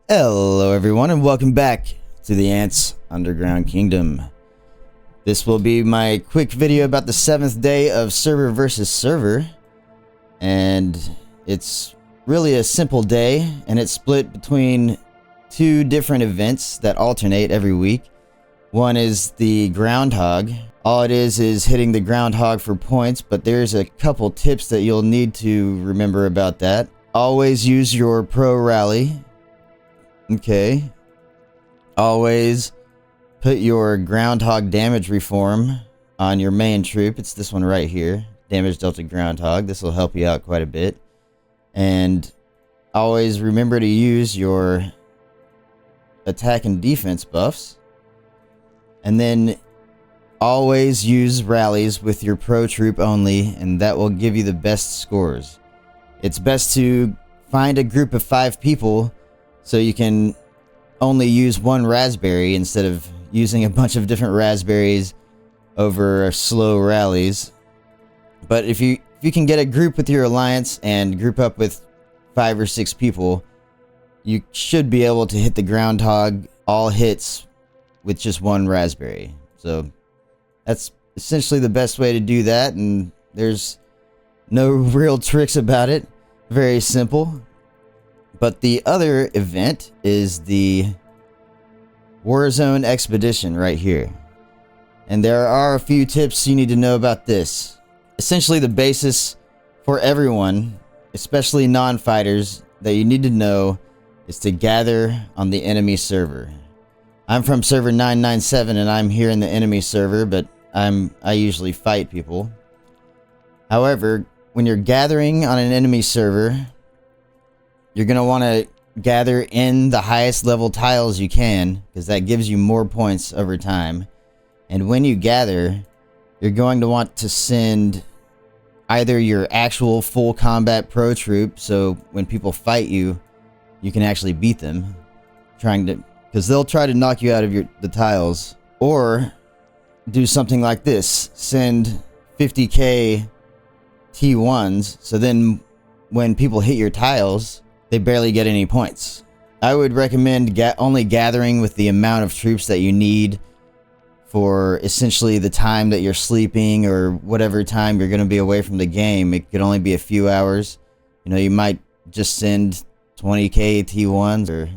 Hello everyone and welcome back to the Ants Underground Kingdom. This will be my quick video about the 7th day of server versus server, and it's really a simple day, and it's split between two different events that alternate every week. One is the Groundhog. All it is hitting the Groundhog for points, but there's a couple tips that you'll need to remember about that. Always use your pro rally. Okay. Always put your Groundhog damage reform on your main troop. It's this one right here. Damage Delta Groundhog. This will help you out quite a bit. And always remember to use your attack and defense buffs. And then always use rallies with your pro troop only, and that will give you the best scores. It's best to find a group of 5 people so you can only use one raspberry instead of using a bunch of different raspberries over slow rallies. But if you can get a group with your alliance and group up with 5 or 6 people, you should be able to hit the Groundhog all hits with just one raspberry. So that's essentially the best way to do that, and there's no real tricks about it. Very simple. But the other event is the Warzone Expedition right here. And there are a few tips you need to know about this. Essentially the basis for everyone, especially non-fighters, that you need to know is to gather on the enemy server. I'm from server 997 and I'm here in the enemy server, but I usually fight people. However, when you're gathering on an enemy server, you're going to want to gather in the highest level tiles you can, because that gives you more points over time. And when you gather, you're going to want to send either your actual full combat pro troop, so when people fight you, you can actually beat them, because they'll try to knock you out of the tiles. Or do something like this: send 50k T1s, so then when people hit your tiles, they barely get any points. I would recommend only gathering with the amount of troops that you need for essentially the time that you're sleeping, or whatever time you're going to be away from the game. It could only be a few hours. You know, you might just send 20k T1s or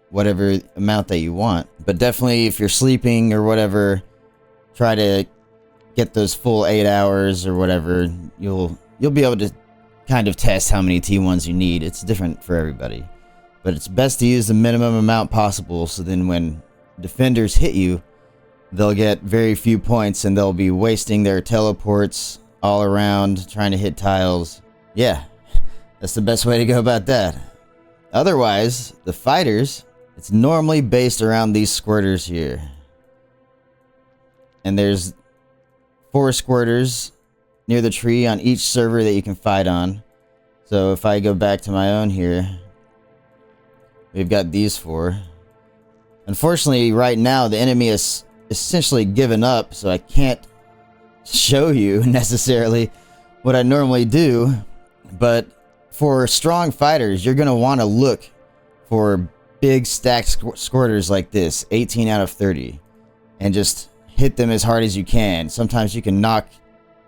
whatever amount that you want. But definitely if you're sleeping or whatever, try to get those full 8 hours or whatever. You'll be able to kind of test how many T1s you need. It's different for everybody, but it's best to use the minimum amount possible, so then when defenders hit you, they'll get very few points and they'll be wasting their teleports all around trying to hit tiles. Yeah, that's the best way to go about that. Otherwise, the fighters, it's normally based around these squirters here, and there's 4 squirters near the tree on each server that you can fight on. So if I go back to my own here, we've got these 4. Unfortunately, right now the enemy is essentially given up, so I can't show you necessarily what I normally do. But for strong fighters, you're going to want to look for big stacked squirters like this, 18 out of 30, and just hit them as hard as you can. Sometimes you can knock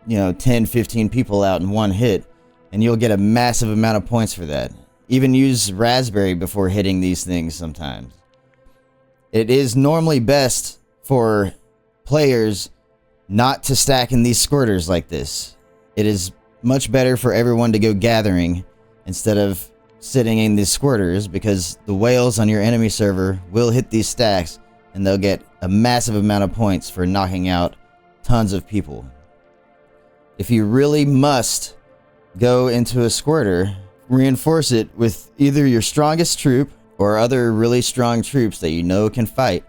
10, 15 people out in one hit, and you'll get a massive amount of points for that. Even use raspberry before hitting these things sometimes. It is normally best for players not to stack in these squirters like this. It is much better for everyone to go gathering instead of sitting in these squirters, because the whales on your enemy server will hit these stacks and they'll get a massive amount of points for knocking out tons of people. If you really must go into a squirter, reinforce it with either your strongest troop or other really strong troops that you know can fight,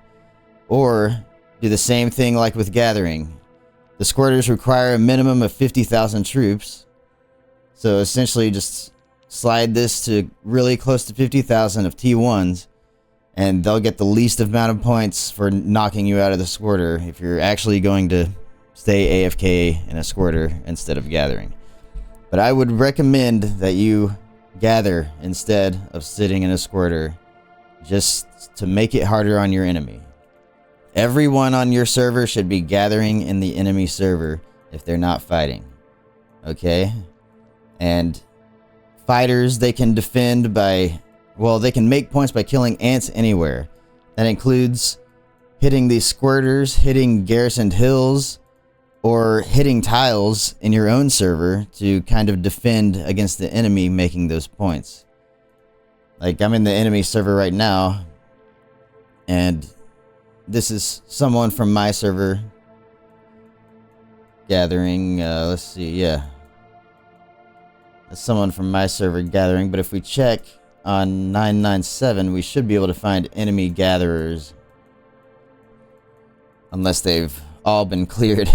or do the same thing like with gathering. The squirters require a minimum of 50,000 troops, so essentially just slide this to really close to 50,000 of T1s, and they'll get the least amount of points for knocking you out of the squirter if you're actually going to stay AFK in a squirter instead of gathering. But I would recommend that you gather instead of sitting in a squirter, just to make it harder on your enemy. Everyone on your server should be gathering in the enemy server if they're not fighting. Okay? And fighters, they can defend by, well, they can make points by killing ants anywhere. That includes hitting these squirters, hitting garrisoned hills, or hitting tiles in your own server to kind of defend against the enemy making those points. Like, I'm in the enemy server right now, and this is someone from my server gathering. Let's see, yeah. That's someone from my server gathering, but if we check on 997, we should be able to find enemy gatherers. Unless they've all been cleared.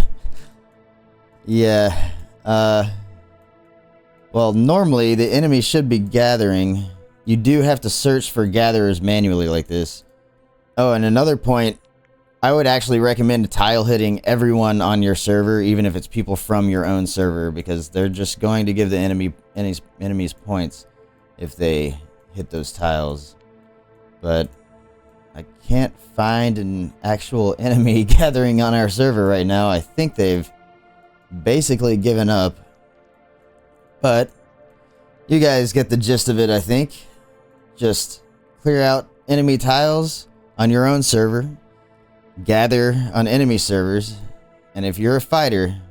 Yeah. Well, normally the enemy should be gathering. You do have to search for gatherers manually like this. Oh, and another point, I would actually recommend tile hitting everyone on your server, even if it's people from your own server, because they're just going to give the enemies points if they hit those tiles. But I can't find an actual enemy gathering on our server right now. I think they've basically given up. But you guys get the gist of it, I think. Just clear out enemy tiles on your own server. Gather on enemy servers. And if you're a fighter,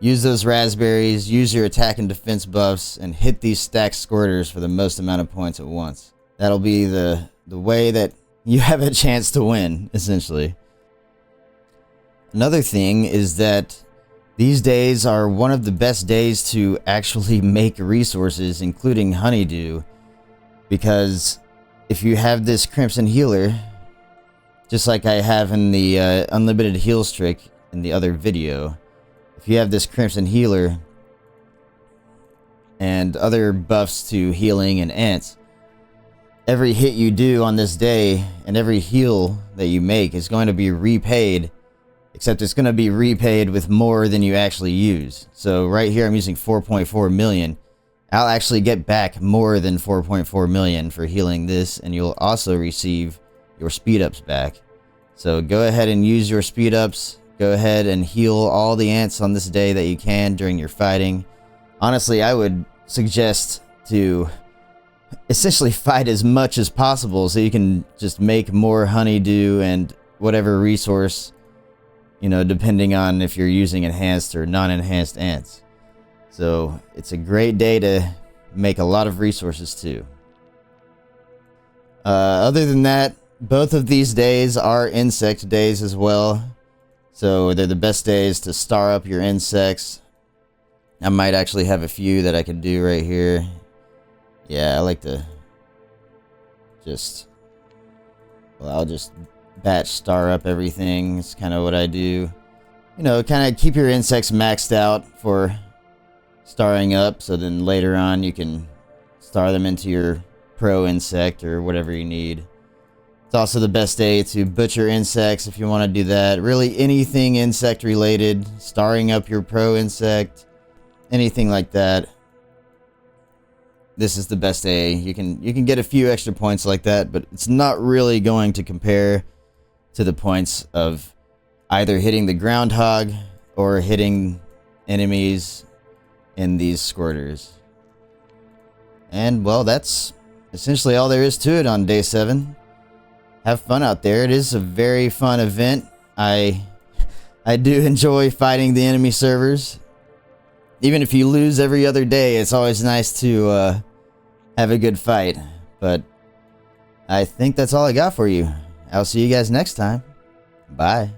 use those raspberries, use your attack and defense buffs, and hit these stack squirters for the most amount of points at once. That'll be the way that you have a chance to win, essentially. Another thing is that these days are one of the best days to actually make resources, including honeydew, because if you have this crimson healer, just like I have in the unlimited heals trick in the other video, if you have this crimson healer and other buffs to healing and ants, every hit you do on this day and every heal that you make is going to be repaid, except it's going to be repaid with more than you actually use. So right here I'm using 4.4 million. I'll actually get back more than 4.4 million for healing this, and you'll also receive your speedups back. So go ahead and use your speedups. Go ahead and heal all the ants on this day that you can during your fighting. Honestly, I would suggest to essentially fight as much as possible so you can just make more honeydew and whatever resource, you know, depending on if you're using enhanced or non-enhanced ants. So it's a great day to make a lot of resources too. Other than that, both of these days are insect days as well. So they're the best days to star up your insects. I might actually have a few that I could do right here. Yeah, I like to just, well, I'll just batch star up everything. It's kind of what I do. You know, kind of keep your insects maxed out for starring up, so then later on you can star them into your pro insect or whatever you need. It's also the best day to butcher insects if you want to do that. Really anything insect related, starring up your pro insect, anything like that. This is the best day. You can get a few extra points like that, but it's not really going to compare to the points of either hitting the Groundhog or hitting enemies in these squirters. And well, that's essentially all there is to it on day 7. Have fun out there. It is a very fun event. I do enjoy fighting the enemy servers. Even if you lose every other day, it's always nice to have a good fight. But I think that's all I got for you. I'll see you guys next time. Bye.